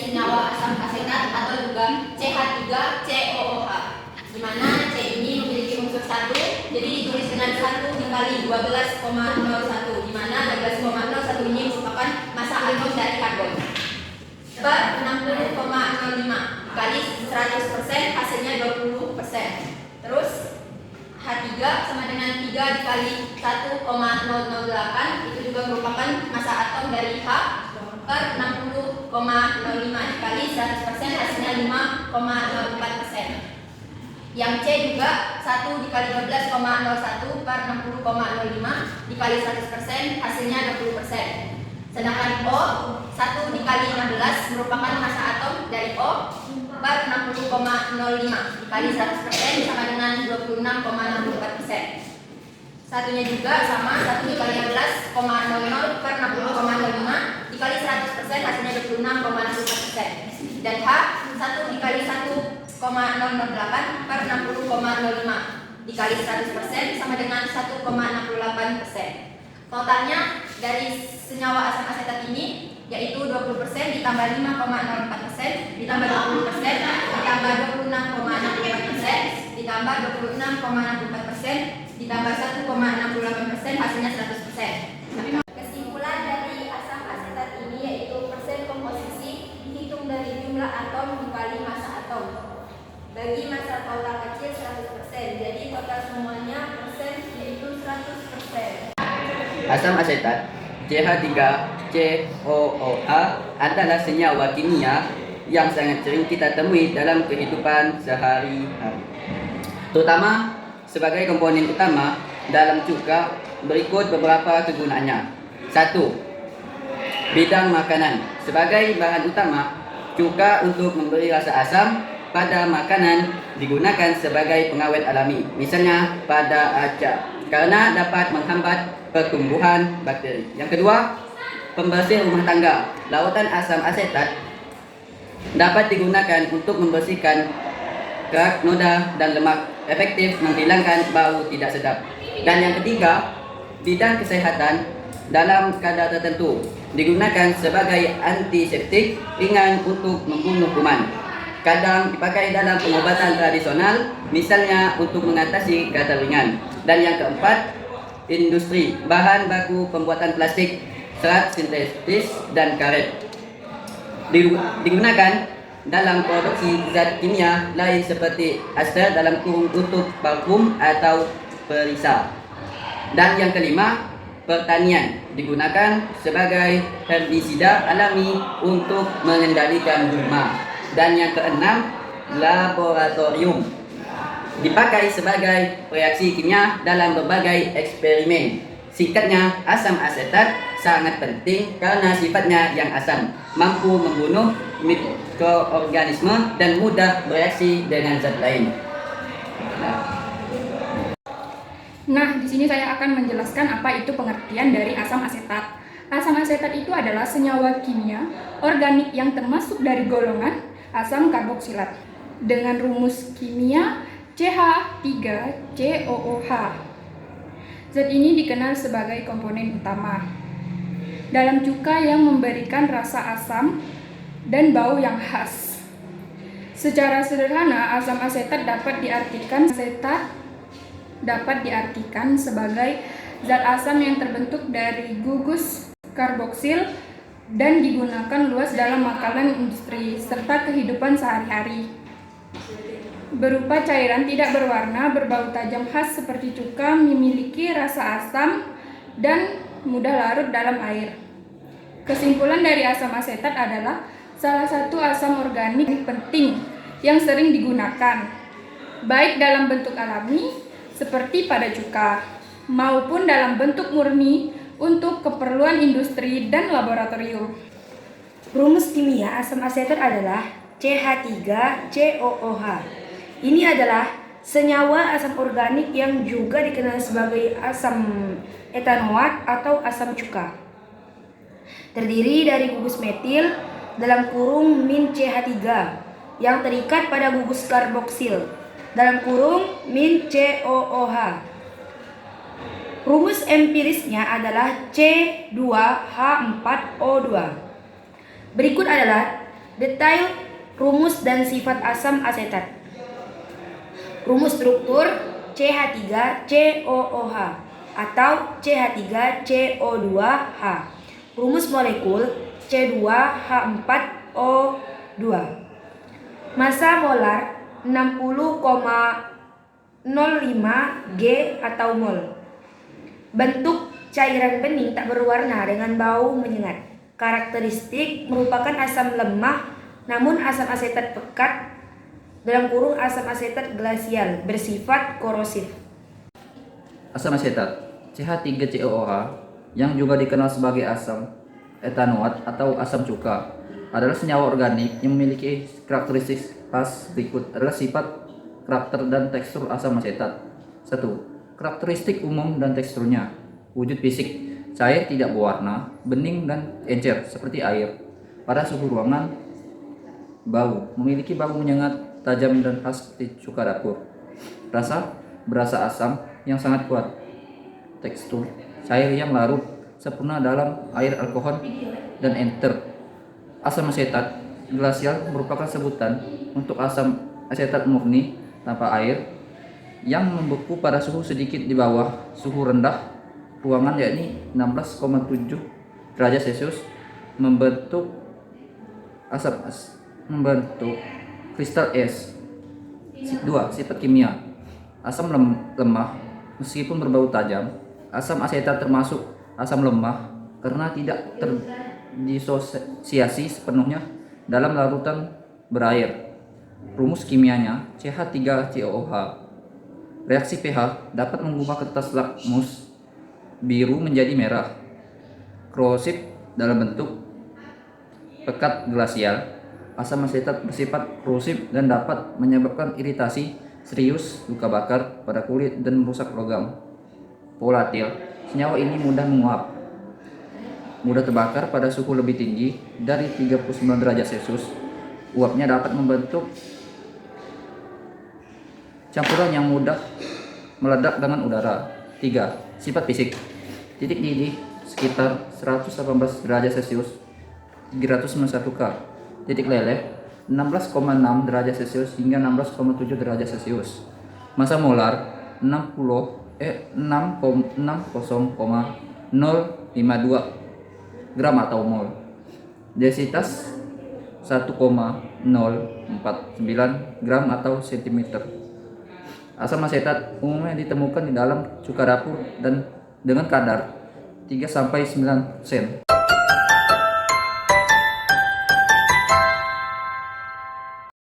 senyawa asam asetat atau juga CH3COOH, di mana C ini memiliki unsur 1, jadi ditulis dengan 1 dikali 12,01, di mana 12,01 ini merupakan massa atom dari karbon. Per 60,05 dikali 100% hasilnya 20%. Terus H3 sama dengan 3 dikali 1,008, itu juga merupakan massa atom dari H, per 60,05 dikali 100% hasilnya 5,04%. Yang C juga 1 dikali 12,01 per 60,05 dikali 100% hasilnya 20%. Sedangkan O 1 dikali 16 merupakan massa atom dari O, per 60,05 dikali 100% sama dengan 26,64%. Satunya juga sama, 1 dikali 16,00 per 60,05 dikali 100% hasilnya 26,64%. Dan H 1 dikali 1,008 per 60,05 dikali 100% sama dengan 1,68%. Totalnya dari senyawa asam asetat ini yaitu 20% ditambah 5,04% ditambah 20% ditambah 26,64% ditambah 26,64% ditambah 1,68% hasilnya 100%. Kesimpulan dari asam asetat ini yaitu persen komposisi dihitung dari jumlah atom dikali massa atom. Bagi massa total kecil 100%, jadi total semuanya persen yaitu 100%. Asam asetat CH3COOH adalah senyawa kimia yang sangat sering kita temui dalam kehidupan sehari-hari, terutama sebagai komponen utama dalam cuka. Berikut beberapa kegunaannya. 1. Bidang makanan. Sebagai bahan utama, cuka untuk memberi rasa asam pada makanan digunakan sebagai pengawet alami, misalnya pada acar, karena dapat menghambat pertumbuhan bakteri. Yang kedua, pembersih rumah tangga. Larutan asam asetat dapat digunakan untuk membersihkan kerak, noda, dan lemak, efektif menghilangkan bau tidak sedap. Dan yang ketiga, bidang kesehatan. Dalam kadar tertentu digunakan sebagai antiseptik ringan untuk membunuh kuman. Kadang dipakai dalam pengobatan tradisional, misalnya untuk mengatasi gatal ringan. Dan yang keempat, industri, bahan baku pembuatan plastik, serat sintetis, dan karet. Digunakan dalam produksi zat kimia lain seperti ester dalam kurung tutup parfum atau perisa. Dan yang kelima, pertanian, digunakan sebagai herbisida alami untuk mengendalikan hama. Dan yang keenam, laboratorium, dipakai sebagai reaksi kimia dalam berbagai eksperimen. Singkatnya, asam asetat sangat penting karena sifatnya yang asam, mampu membunuh mikroorganisme dan mudah bereaksi dengan zat lain. Nah, di sini saya akan menjelaskan apa itu pengertian dari asam asetat. Asam asetat itu adalah senyawa kimia organik yang termasuk dari golongan asam karboksilat dengan rumus kimia CH3COOH. Zat ini dikenal sebagai komponen utama dalam cuka yang memberikan rasa asam dan bau yang khas. Secara sederhana, asam asetat dapat diartikan sebagai zat asam yang terbentuk dari gugus karboksil dan digunakan luas dalam makanan industri serta kehidupan sehari-hari. Berupa cairan tidak berwarna, berbau tajam khas seperti cuka, memiliki rasa asam dan mudah larut dalam air. Kesimpulan dari asam asetat adalah salah satu asam organik penting yang sering digunakan, baik dalam bentuk alami seperti pada cuka, maupun dalam bentuk murni untuk keperluan industri dan laboratorium. Rumus kimia asam asetat adalah CH3COOH. Ini adalah senyawa asam organik yang juga dikenal sebagai asam etanoat atau asam cuka. Terdiri dari gugus metil dalam kurung min CH3 yang terikat pada gugus karboksil dalam kurung min COOH. Rumus empirisnya adalah C2H4O2. Berikut adalah Detail rumus dan sifat asam asetat. Rumus struktur CH3COOH atau CH3CO2H. Rumus molekul C2H4O2. Massa molar 60,05 G atau mol. Bentuk cairan bening tak berwarna dengan bau menyengat. Karakteristik merupakan asam lemah namun asam asetat pekat (asam asetat glasial) bersifat korosif. Asam asetat CH3COOH yang juga dikenal sebagai asam etanoat atau asam cuka adalah senyawa organik yang memiliki karakteristik khas berikut adalah sifat, karakter, dan tekstur asam asetat. 1. Karakteristik umum dan teksturnya. Wujud fisik, cair tidak berwarna, bening dan encer seperti air. Pada suhu ruangan, bau, memiliki bau menyengat, tajam dan khas seperti cuka dapur. Rasa, berasa asam yang sangat kuat. Tekstur, cair yang larut sempurna dalam air alkohol dan enter. Asam asetat glasial merupakan sebutan untuk asam asetat murni tanpa air yang membeku pada suhu sedikit di bawah suhu rendah ruangan yakni 16,7 derajat Celcius membentuk kristal es. 2. Sifat kimia. Asam lemah meskipun berbau tajam. Asam asetat termasuk asam lemah karena tidak terdisosiasi sepenuhnya dalam larutan berair. Rumus kimianya CH3COOH. Reaksi pH dapat mengubah kertas lakmus biru menjadi merah. Korosif dalam bentuk pekat glasial. Asam asetat bersifat korosif dan dapat menyebabkan iritasi serius, luka bakar pada kulit dan merusak logam. Volatil, senyawa ini mudah menguap, mudah terbakar pada suhu lebih tinggi dari 39 derajat Celcius. Uapnya dapat membentuk campuran yang mudah meledak dengan udara. 3. Sifat fisik. Titik didih sekitar 118 derajat Celcius 391 K. Titik leleh 16,6 derajat Celcius hingga 16,7 derajat Celcius. Massa molar 60,052 gram atau mol. Densitas 1,049 gram atau cm. Asam asetat umumnya ditemukan di dalam cuka dapur dan dengan kadar 3-9 sen.